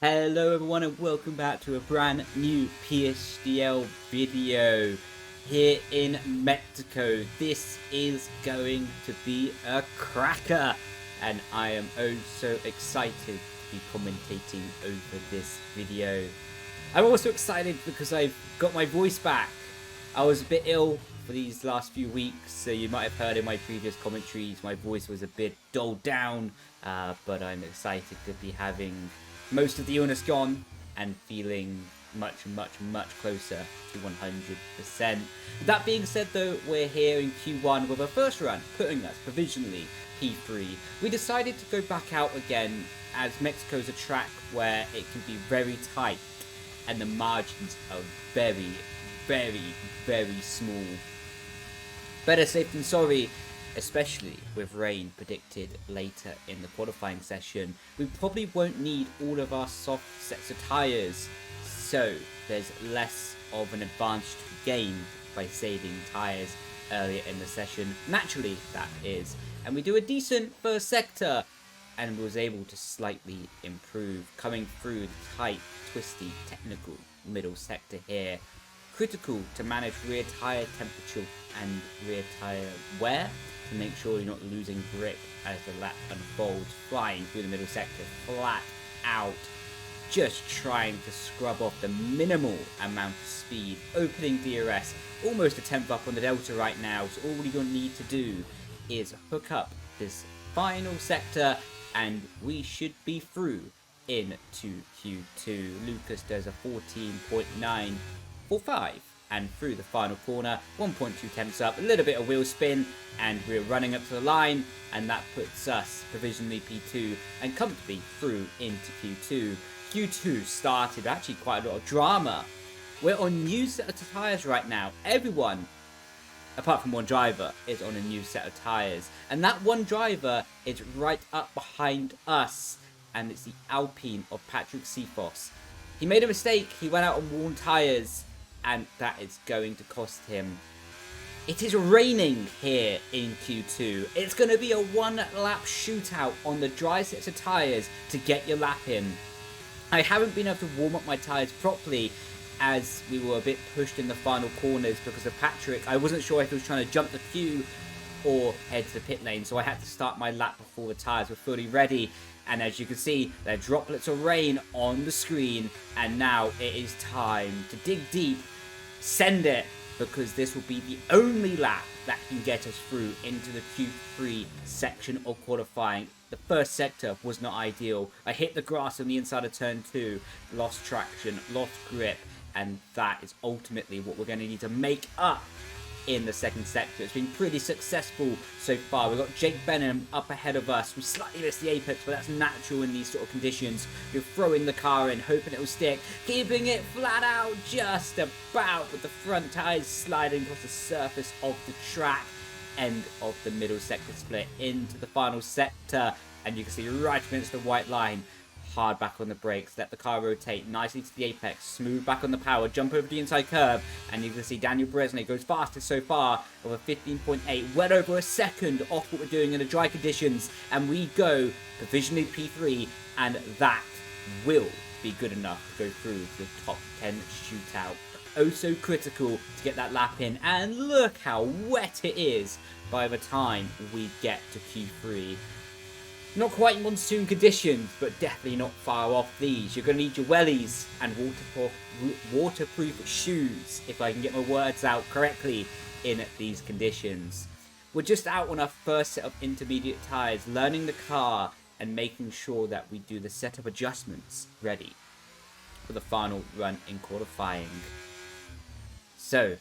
Hello everyone and welcome back to a brand new PSGL video here in Mexico. This is going to be a cracker and I am oh so excited to be commentating over this video. I'm also excited because I've got my voice back. I was a bit ill for these last few weeks, so you might have heard in my previous commentaries my voice was a bit dulled down, but I'm excited to be having most of the illness gone and feeling much closer to 100%. That being said though, we're here in Q1 with our first run, putting us provisionally P3. We decided to go back out again as Mexico's a track where it can be very tight and the margins are very small. Better safe than sorry, especially with rain predicted later in the qualifying session. We probably won't need all of our soft sets of tyres, so there's less of an advantage to be gained by saving tyres earlier in the session. Naturally, that is. And we do a decent first sector and was able to slightly improve coming through the tight, twisty, technical middle sector here. Critical to manage rear tyre temperature and rear tyre wear to make sure you're not losing grip as the lap unfolds, flying through the middle sector flat out, just trying to scrub off the minimal amount of speed, opening DRS, almost a 10th up on the Delta right now, so all you're going to need to do is hook up this final sector and we should be through into Q2. Lucas does a 14.945 and through the final corner, 1.2 tenths up, a little bit of wheel spin, and we're running up to the line, and that puts us provisionally P2 and comfortably through into Q2. Q2 started actually quite a lot of drama. We're on new set of tyres right now. Everyone, apart from one driver, is on a new set of tyres, and that one driver is right up behind us, and it's the Alpine of Patrick Cephos. He made a mistake, he went out on worn tyres, and that is going to cost him. It is raining here in Q2. It's going to be a one-lap shootout on the dry sets of tyres to get your lap in. I haven't been able to warm up my tyres properly as we were a bit pushed in the final corners because of Patrick. I wasn't sure if he was trying to jump the queue or head to the pit lane, so I had to start my lap before the tyres were fully ready. And as you can see, there are droplets of rain on the screen, and now it is time to dig deep, send it, because this will be the only lap that can get us through into the Q3 section of qualifying. The first sector was not ideal. I hit the grass on the inside of turn 2, lost traction, lost grip, and that is ultimately what we're going to need to make up in the second sector. It's been pretty successful so far. We've got Jake Benham up ahead of us. We slightly missed the apex, but that's natural in these sort of conditions. You're throwing the car in, hoping it will stick, keeping it flat out just about, with the front tyres sliding across the surface of the track. End of the middle sector split into the final sector, and you can see right against the white line. Hard back on the brakes, let the car rotate nicely to the apex, smooth back on the power, jump over the inside curve, and you can see Daniel Bresnay goes fastest so far of a 15.8, well over a second off what we're doing in the dry conditions, and we go provisionally P3, and that will be good enough to go through the top 10 shootout. Oh so critical to get that lap in, and look how wet it is by the time we get to Q3. Not quite monsoon conditions, but definitely not far off these. You're going to need your wellies and waterproof shoes, if I can get my words out correctly, in these conditions. We're just out on our first set of intermediate tyres, learning the car and making sure that we do the setup adjustments ready for the final run in qualifying. So,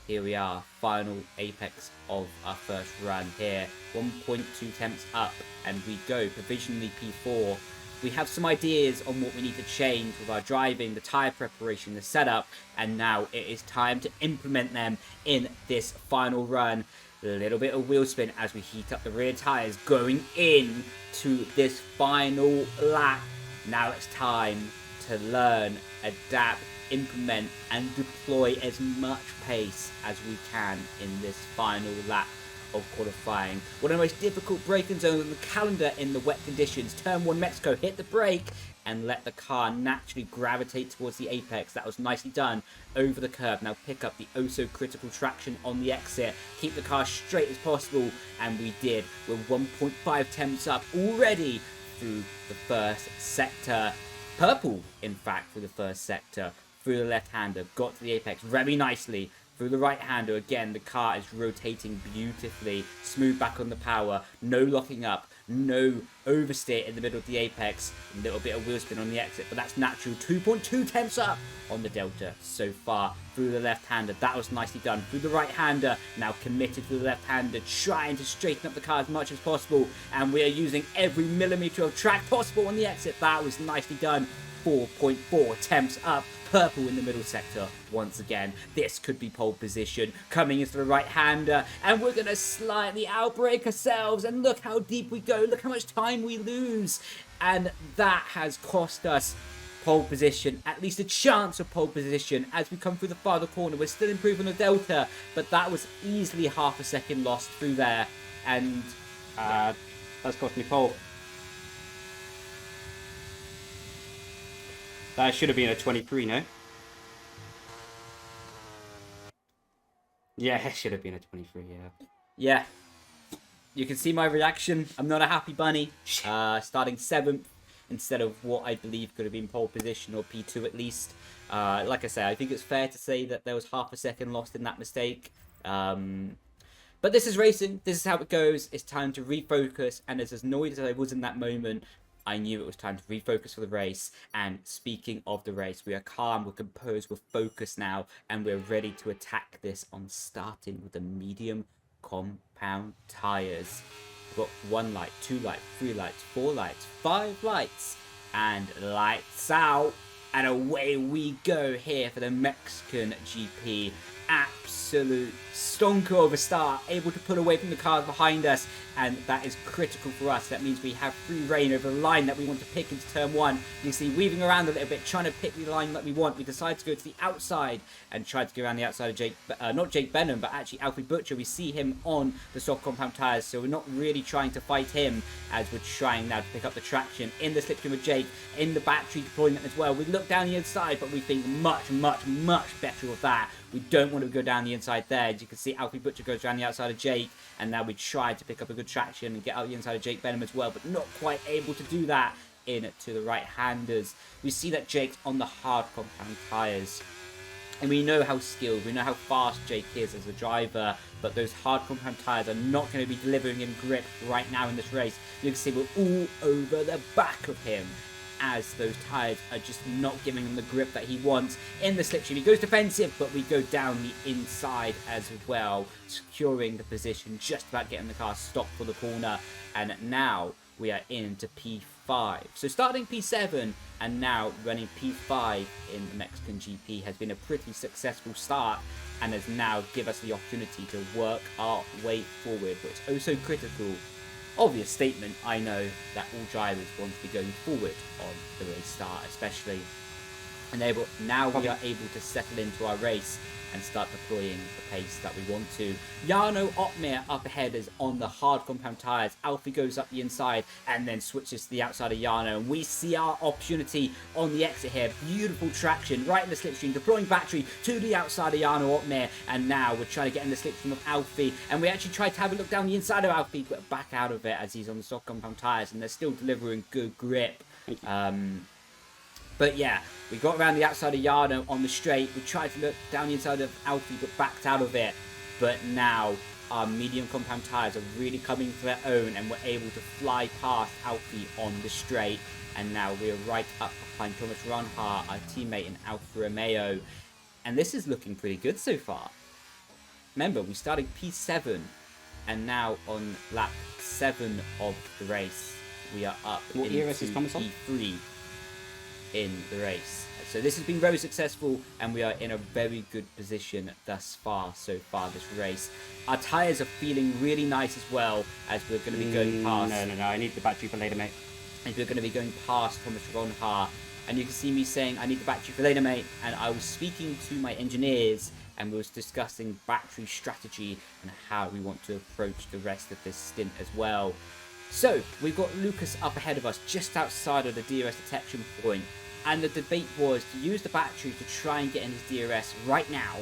here we are, final apex of our first run here. 1.2 temps up, and we go provisionally P4. We have some ideas on what we need to change with our driving, the tyre preparation, the setup, and now it is time to implement them in this final run. A little bit of wheel spin as we heat up the rear tyres going in to this final lap. Now it's time to learn, adapt, implement and deploy as much pace as we can in this final lap of qualifying. One of the most difficult braking zones on the calendar in the wet conditions. Turn 1 Mexico, hit the brake, and let the car naturally gravitate towards the apex. That was nicely done over the curb. Now pick up the critical traction on the exit, keep the car straight as possible, and we did. We're 1.5 temps up already through the first sector. Purple, in fact, through the first sector. Through the left-hander, got to the apex very nicely. Through the right-hander, again, the car is rotating beautifully. Smooth back on the power, no locking up, no oversteer in the middle of the apex. A little bit of wheel spin on the exit, but that's natural. 2.2 temps up on the delta so far. Through the left-hander, that was nicely done. Through the right-hander, now committed to the left-hander, trying to straighten up the car as much as possible. And we are using every millimeter of track possible on the exit. That was nicely done. 4.4 temps up. Purple in the middle sector once again. This could be pole position coming into the right-hander, and we're going to slightly outbrake ourselves, and look how deep we go, look how much time we lose, and that has cost us pole position, at least a chance of pole position as we come through the final corner. We're still improving the delta, but that was easily half a second lost through there, and that's cost me pole. That should have been a 23, no? Yeah, it should have been a 23, yeah. Yeah. You can see my reaction. I'm not a happy bunny. Starting 7th instead of what I believe could have been pole position or P2 at least. Like I say, I think it's fair to say that there was half a second lost in that mistake. But this is racing. This is how it goes. It's time to refocus. And as annoyed as I was in that moment, I knew it was time to refocus for the race. And speaking of the race, we are calm, we're composed, we're focused now, and we're ready to attack this on starting with the medium compound tyres. We've got 1 light, 2 lights, 3 lights, 4 lights, 5 lights, and lights out. And away we go here for the Mexican GP. Absolute stonker of a start, able to pull away from the cars behind us, and that is critical for us. That means we have free reign over the line that we want to pick into turn 1. You can see weaving around a little bit, trying to pick the line that we want. We decide to go to the outside and try to go around the outside of not Jake Brendon, but actually Alfie Butcher. We see him on the soft compound tyres, so we're not really trying to fight him as we're trying now to pick up the traction in the slipstream with Jake, in the battery deployment as well. We look down the inside, but we think much, much, much better of that. We don't want to go down the inside there. As you can see, Alfie Butcher goes around the outside of Jake, and now we try to pick up a good traction and get out the inside of Jake Brendon as well, but not quite able to do that into the right-handers. We see that Jake's on the hard compound tyres, and we know how skilled, we know how fast Jake is as a driver, but those hard compound tyres are not going to be delivering him grip right now in this race. You can see we're all over the back of him, as those tyres are just not giving him the grip that he wants in the slipstream. He goes defensive, but we go down the inside as well, securing the position, just about getting the car stopped for the corner. And now we are into P5. So starting P7 and now running P5 in the Mexican GP has been a pretty successful start, and has now given us the opportunity to work our way forward, which is oh so critical. Obvious statement, I know, that all drivers want to be going forward on the race start, especially. And now we are able to settle into our race and start deploying the pace that we want to. Jarno Opmeer up ahead is on the hard compound tyres. Alfie goes up the inside and then switches to the outside of Jarno. And we see our opportunity on the exit here. Beautiful traction right in the slipstream, deploying battery to the outside of Jarno Opmeer. And now we're trying to get in the slipstream of Alfie. And we actually tried to have a look down the inside of Alfie, but back out of it as he's on the soft compound tyres. And they're still delivering good grip. But yeah, we got around the outside of Jarno on the straight. We tried to look down the inside of Alfie, but backed out of it. But now our medium compound tyres are really coming to their own, and we're able to fly past Alfie on the straight. And now we're right up behind Thomas Ronha, our teammate in Alfa Romeo. And this is looking pretty good so far. Remember, we started P7, and now on lap 7 of the race, we are up into P3 in the race. So this has been very successful, and we are in a very good position thus far, this race. Our tyres are feeling really nice as well, as we're going to be going past... No, I need the battery for later, mate. As we're going to be going past Thomas Ronha, and you can see me saying, I need the battery for later, mate, and I was speaking to my engineers, and we was discussing battery strategy and how we want to approach the rest of this stint as well. So, we've got Lucas up ahead of us, just outside of the DRS detection point. And the debate was to use the battery to try and get in his DRS right now,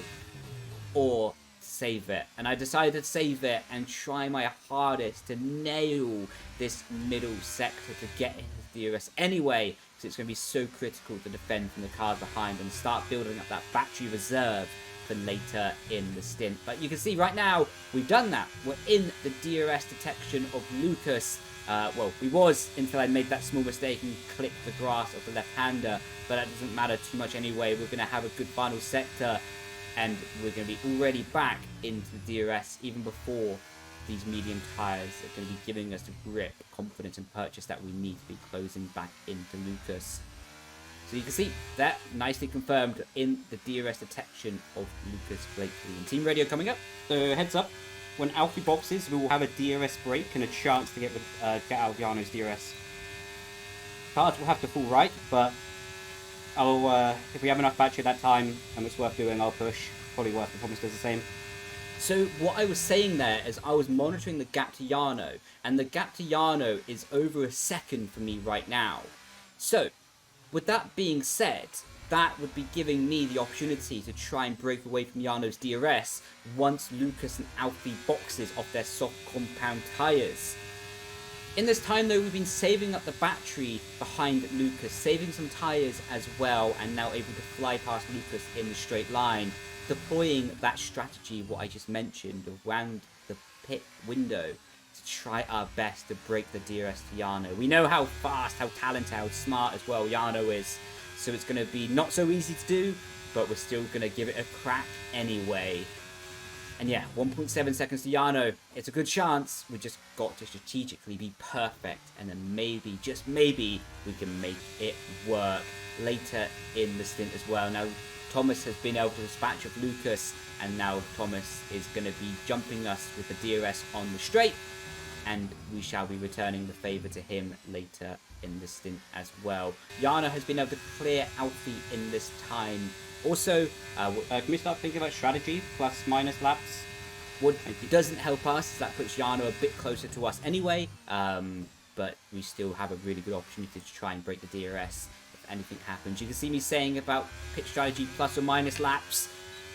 or save it. And I decided to save it and try my hardest to nail this middle sector to get in his DRS anyway, because it's going to be so critical to defend from the cars behind and start building up that battery reserve for later in the stint. But you can see right now, we've done that. We're in the DRS detection of Lucas. Well, we was until I made that small mistake and clipped the grass of the left-hander, but that doesn't matter too much anyway. We're going to have a good final sector, and we're going to be already back into the DRS even before these medium tyres are going to be giving us the grip, confidence and purchase that we need to be closing back into Lucas. So you can see that nicely confirmed in the DRS detection of Lucas Blakely. And team radio coming up. So heads up, when Alfie boxes, we will have a DRS break and a chance to get out of Jarno's DRS. Cards will have to full right, but if we have enough battery at that time and it's worth doing, I'll push. Probably worth it. Thomas does the same. So what I was saying there is I was monitoring the gap to Jarno, and the gap to Jarno is over a second for me right now. So, with that being said, that would be giving me the opportunity to try and break away from Jarno's DRS once Lucas and Alfie boxes off their soft compound tyres. In this time though, we've been saving up the battery behind Lucas, saving some tyres as well, and now able to fly past Lucas in the straight line, deploying that strategy, what I just mentioned, around the pit window to try our best to break the DRS to Jarno. We know how fast, how talented, how smart as well Jarno is, so it's going to be not so easy to do, but we're still going to give it a crack anyway. And yeah, 1.7 seconds to Jarno. It's a good chance. We just got to strategically be perfect, and then maybe, just maybe, we can make it work later in the stint as well. Now, Thomas has been able to dispatch of Lucas, and now Thomas is going to be jumping us with the DRS on the straight, and we shall be returning the favour to him later in the stint as well. Jarno has been able to clear Alfie in this time. Also, can we start thinking about strategy, plus minus laps? What doesn't help us, that puts Jarno a bit closer to us anyway, but we still have a really good opportunity to try and break the DRS if anything happens. You can see me saying about pit strategy plus or minus laps,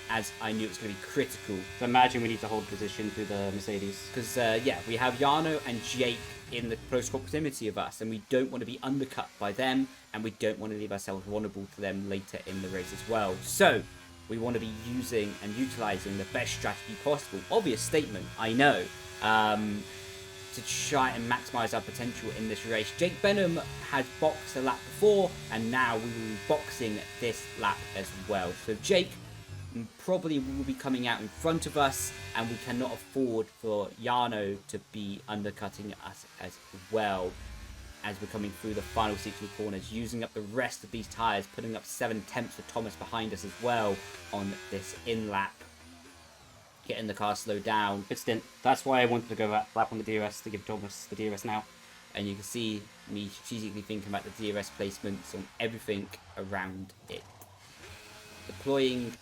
as I knew it was going to be critical. So imagine we need to hold position through the Mercedes. Because, yeah, we have Jarno and Jake in the close proximity of us, and we don't want to be undercut by them, and we don't want to leave ourselves vulnerable to them later in the race as well. So, we want to be using and utilising the best strategy possible. Obvious statement, I know. To try and maximise our potential in this race. Jake Benham had boxed a lap before, and now we will be boxing this lap as well. So Jake probably will be coming out in front of us, and we cannot afford for Jarno to be undercutting us as well as we're coming through the final 60 corners, using up the rest of these tyres, putting up 7 tenths for Thomas behind us as well on this in-lap. Getting the car slowed down. Good stint. That's why I wanted to go lap on the DRS to give Thomas the DRS now. And you can see me strategically thinking about the DRS placements on everything around it. Deploying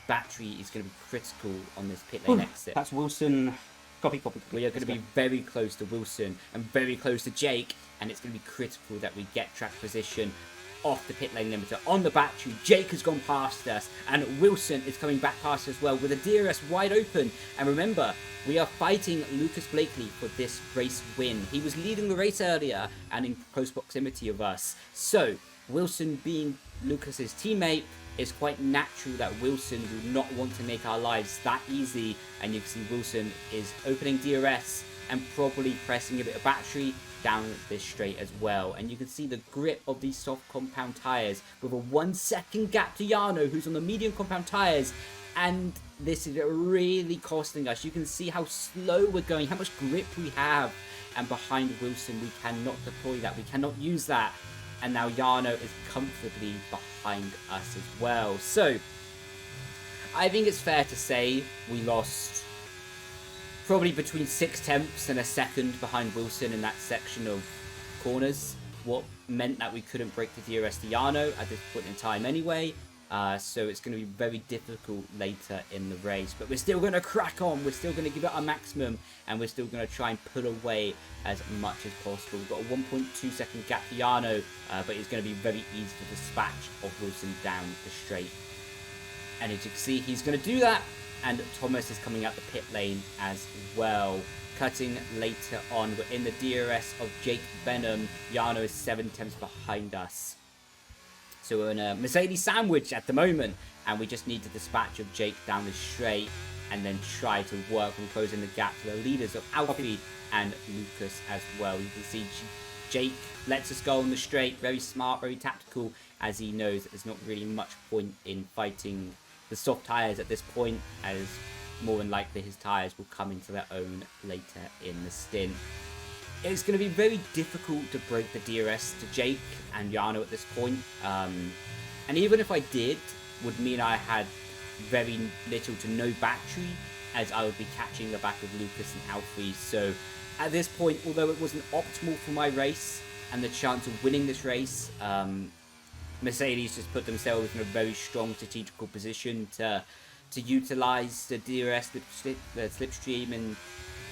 battery is going to be critical on this pit lane exit. That's Wilson. Copy. We are going to be very close to Wilson and very close to Jake, and it's going to be critical that we get track position off the pit lane limiter on the battery. Jake has gone past us, and Wilson is coming back past us as well with the DRS wide open. And remember, we are fighting Lucas Blakely for this race win. He was leading the race earlier and in close proximity of us. So, Wilson being Lucas's teammate, it's quite natural that Wilson will not want to make our lives that easy, and you can see Wilson is opening DRS and probably pressing a bit of battery down this straight as well. And you can see the grip of these soft compound tyres with a 1 second gap to Jarno, who's on the medium compound tyres, and this is really costing us. You can see how slow we're going, how much grip we have, and behind Wilson we cannot deploy that, we cannot use that. And now Jarno is comfortably behind us as well. So, I think it's fair to say we lost probably between 6 tenths and a second behind Wilson in that section of corners. What meant that we couldn't break the DRS to Jarno at this point in time anyway. So it's going to be very difficult later in the race. But we're still going to crack on. We're still going to give it our maximum. And we're still going to try and pull away as much as possible. We've got a 1.2 second gap to Jarno. But it's going to be very easy to dispatch of Wilson down the straight. And as you can see, he's going to do that. And Thomas is coming out the pit lane as well. Cutting later on, we're in the DRS of Jake Venom. Jarno is 7 tenths behind us. So we're in a Mercedes sandwich at the moment. And we just need to dispatch of Jake down the straight. And then try to work on closing the gap to the leaders of Alfie and Lucas as well. You can see Jake lets us go on the straight. Very smart, very tactical. As he knows there's not really much point in fighting the soft tyres at this point, as more than likely his tyres will come into their own later in the stint. It's going to be very difficult to break the DRS to Jake and Jarno at this point. And even if I did, would mean I had very little to no battery, as I would be catching the back of Lucas and Alfie. So at this point, although it wasn't optimal for my race and the chance of winning this race, Mercedes just put themselves in a very strong strategical position to utilize the DRS slipstream, and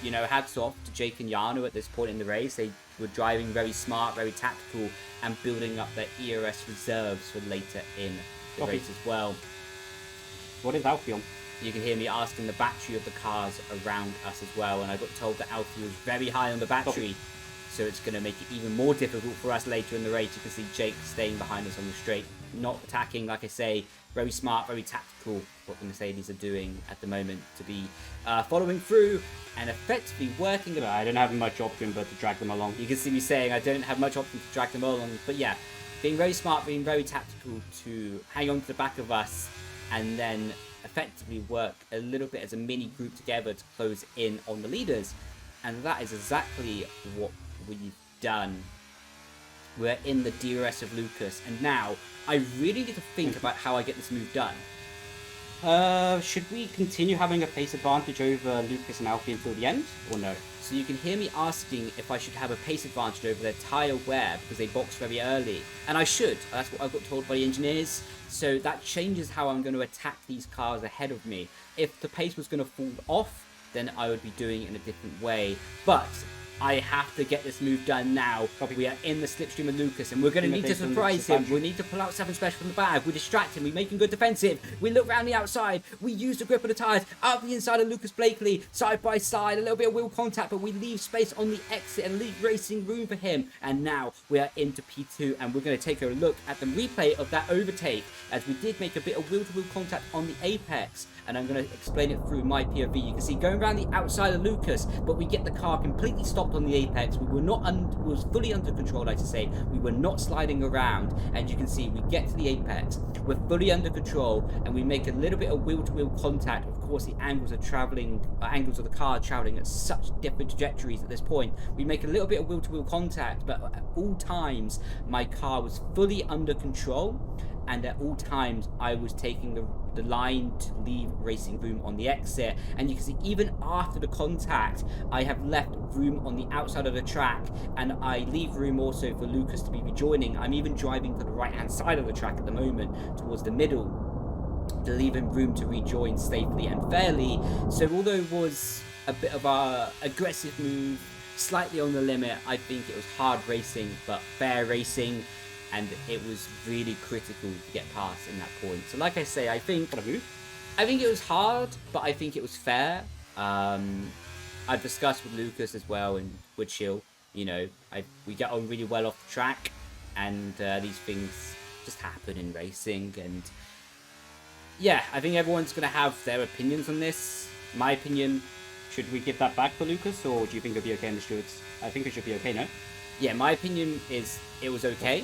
you know, hats off to Jake and Jarno at this point in the race. They were driving very smart, very tactical, and building up their ERS reserves for later in the race as well. What is Alfie on? You can hear me asking the battery of the cars around us as well, and I got told that Alfie was very high on the battery. So it's going to make it even more difficult for us later in the race. You can see Jake staying behind us on the straight, not attacking, like I say, very smart, very tactical, what the Mercedes are doing at the moment to be following through and effectively working. I don't have much option but to drag them along. You can see me saying I don't have much option to drag them along, but yeah, being very smart, being very tactical to hang on to the back of us and then effectively work a little bit as a mini group together to close in on the leaders. And that is exactly what we've done. We're in the DRS of Lucas, and now I really need to think about how I get this move done. Should we continue having a pace advantage over Lucas and Alfie until the end, or no? So you can hear me asking if I should have a pace advantage over their tyre wear because they boxed very early. And I should. That's what I got told by the engineers. So that changes how I'm going to attack these cars ahead of me. If the pace was going to fall off, then I would be doing it in a different way. But I have to get this move done now. We are in the slipstream of Lucas, and we're going to need to surprise him. We need to pull out 7 special from the bag. We distract him. We make him good defensive. We look around the outside. We use the grip of the tyres. Out the inside of Lucas Blakely, side by side. A little bit of wheel contact, but we leave space on the exit and leave racing room for him. And now we are into P2, and we're going to take a look at the replay of that overtake, as we did make a bit of wheel-to-wheel contact on the apex. And I'm going to explain it through my POV. You can see going around the outside of Lucas, but we get the car completely stopped on the apex. We were not was fully under control, like I say. We were not sliding around, and you can see we get to the apex. We're fully under control, and we make a little bit of wheel-to-wheel contact. Of course, the angles of the car traveling at such different trajectories at this point. We make a little bit of wheel-to-wheel contact, but at all times my car was fully under control, and at all times I was taking the line to leave racing room on the exit. And you can see even after the contact, I have left room on the outside of the track, and I leave room also for Lucas to be rejoining. I'm even driving to the right hand side of the track at the moment, towards the middle, to leave him room to rejoin safely and fairly. So although it was a bit of a aggressive move, slightly on the limit, I think it was hard racing but fair racing, and it was really critical to get past in that point. So like I say, I think it was hard, but I think it was fair. I've discussed with Lucas as well and with Chill, you know, we get on really well off the track, and these things just happen in racing. And yeah, I think everyone's going to have their opinions on this. My opinion, should we give that back for Lucas, or do you think it'll be okay in the stewards? I think it should be okay, no? Yeah, my opinion is it was okay.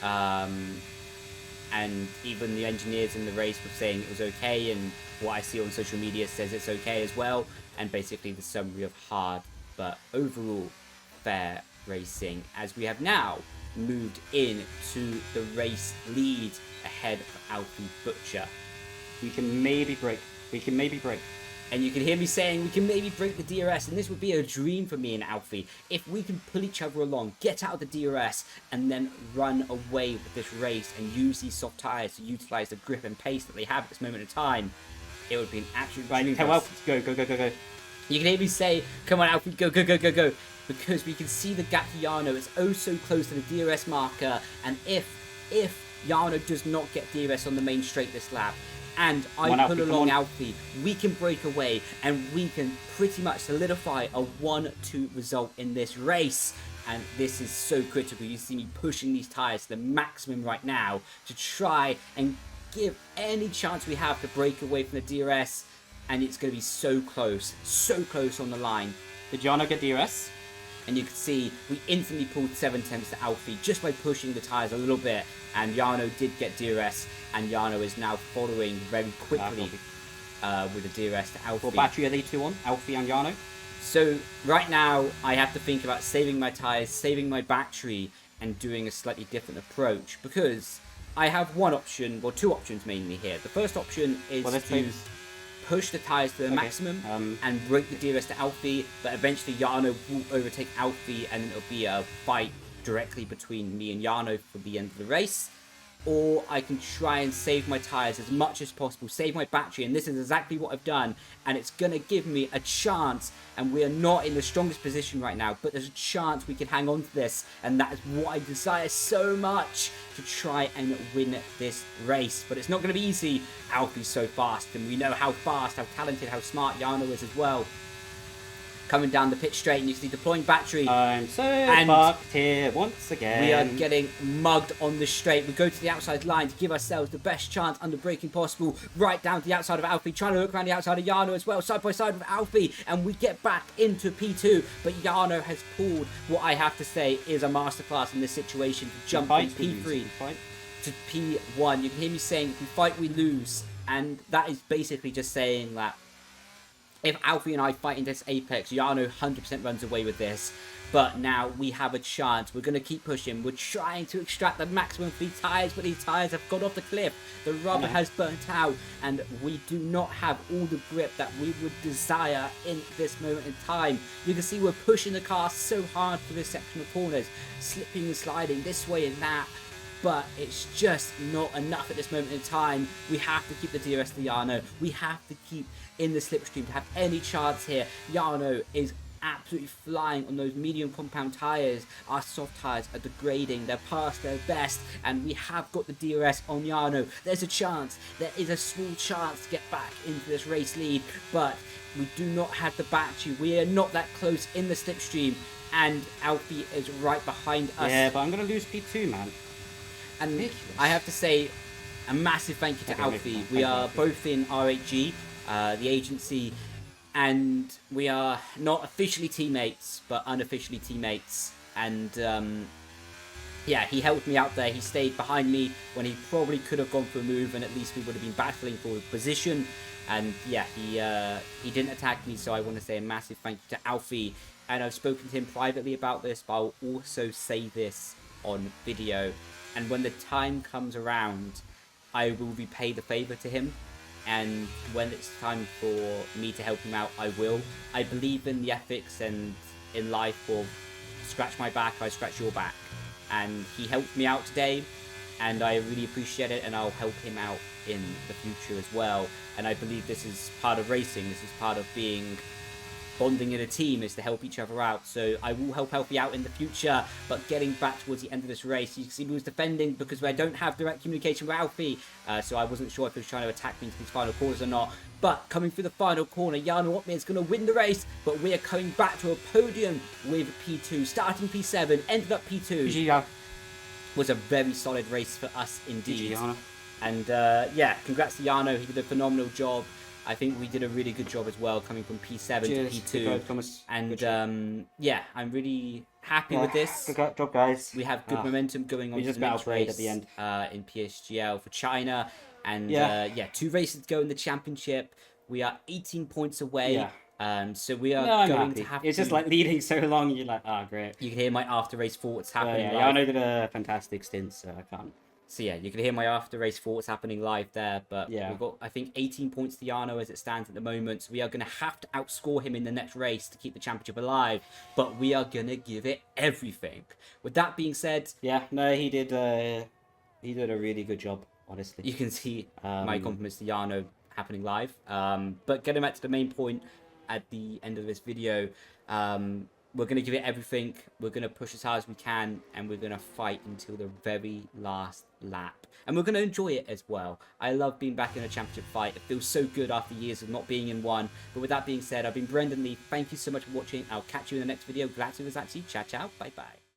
And even the engineers in the race were saying it was okay, and what I see on social media says it's okay as well. And basically the summary of hard but overall fair racing, as we have now moved into the race lead ahead of Alfie Butcher. We can maybe break. And you can hear me saying we can maybe break the DRS, and this would be a dream for me and Alfie. If we can pull each other along, get out of the DRS, and then run away with this race and use these soft tyres to utilise the grip and pace that they have at this moment in time, it would be an absolute dream. Tell Alfie to go. You can hear me say, come on Alfie, go. Because we can see the gap to Jarno. It's oh so close to the DRS marker, and if Jarno does not get DRS on the main straight this lap, and I pull along Alfie, we can break away and we can pretty much solidify a 1-2 result in this race. And this is so critical. You see me pushing these tyres to the maximum right now to try and give any chance we have to break away from the DRS. And it's going to be so close on the line. Did Jarno get DRS? And you can see we instantly pulled 7/10 to Alfie just by pushing the tyres a little bit. And Jarno did get DRS, and Jarno is now following very quickly with the DRS to Alfie. What battery are they two on, Alfie and Jarno? So right now I have to think about saving my tyres, saving my battery, and doing a slightly different approach, because I have one option, well, two options mainly here. The first option is to push the tyres to the maximum and break the DRS to Alfie, but eventually Jarno will overtake Alfie and it'll be a fight directly between me and Jarno for the end of the race. Or I can try and save my tyres as much as possible, save my battery, and this is exactly what I've done, and it's going to give me a chance, and we are not in the strongest position right now, but there's a chance we can hang on to this, and that is what I desire so much, to try and win this race. But it's not going to be easy. Alfie's so fast, and we know how fast, how talented, how smart Jarno is as well. Coming down the pit straight, and you see deploying battery. I'm so fucked here once again. We are getting mugged on the straight. We go to the outside line to give ourselves the best chance under braking possible. Right down to the outside of Alfie, trying to look around the outside of Jarno as well, side by side with Alfie, and we get back into P2. But Jarno has pulled what I have to say is a masterclass in this situation to jump from P3 to P1. You can hear me saying, if we fight, we lose, and that is basically just saying that if Alfie and I fight in this apex, Jarno 100% runs away with this. But now we have a chance. We're going to keep pushing. We're trying to extract the maximum from these tyres, but these tyres have gone off the cliff. The rubber has burnt out, and we do not have all the grip that we would desire in this moment in time. You can see we're pushing the car so hard for this section of corners, slipping and sliding this way and that. But it's just not enough at this moment in time. We have to keep the DRS to Jarno. We have to keep in the slipstream to have any chance here. Jarno is absolutely flying on those medium compound tyres. Our soft tyres are degrading. They're past their best, and we have got the DRS on Jarno. There's a chance. There is a small chance to get back into this race lead, but we do not have the battery. We are not that close in the slipstream, and Alfie is right behind us. Yeah, but I'm going to lose P2, man. And I have to say a massive thank you to Alfie. We are both in RHG, the agency, and we are not officially teammates, but unofficially teammates. And yeah, he helped me out there. He stayed behind me when he probably could have gone for a move, and at least we would have been battling for a position. And yeah, he didn't attack me, so I want to say a massive thank you to Alfie. And I've spoken to him privately about this, but I'll also say this on video. And when the time comes around, I will repay the favour to him. And when it's time for me to help him out, I will. I believe in the ethics and in life of scratch my back, I scratch your back. And he helped me out today, and I really appreciate it, and I'll help him out in the future as well. And I believe this is part of racing. This is part of bonding in a team, is to help each other out. So I will help Alfie out in the future. But getting back towards the end of this race, you can see he was defending because I don't have direct communication with Alfie, so I wasn't sure if he was trying to attack me into these final corners or not. But coming through the final corner, Jarno Ottmar is going to win the race, but we are coming back to a podium with P2, starting P7, ended up P2. Was a very solid race for us indeed. And yeah, congrats to Jarno. He did a phenomenal job. I think we did a really good job as well, coming from P7 to P2. And yeah, I'm really happy with this. Good job, guys. We have good momentum going on to the next race at the end. In PSGL for China. And yeah, 2 races to go in the championship. We are 18 points away. So we are going to have It's just like leading so long, you're like, great. You can hear my after race thoughts happening. Jarno did a fantastic stint, so I can't So yeah, you can hear my after race thoughts happening live there, but Yeah. we've got, I think, 18 points to Jarno as it stands at the moment. So we are going to have to outscore him in the next race to keep the championship alive, but we are going to give it everything. With that being said, yeah, no, he did a really good job, honestly. you can see my compliments to Jarno happening live. But getting back to the main point at the end of this video, we're going to give it everything. We're going to push as hard as we can, and we're going to fight until the very last lap. And we're going to enjoy it as well. I love being back in a championship fight. It feels so good after years of not being in one. But with that being said, I've been Brendon Leigh. Thank you so much for watching. I'll catch you in the next video. Glad to was actually. Ciao, ciao. Bye-bye.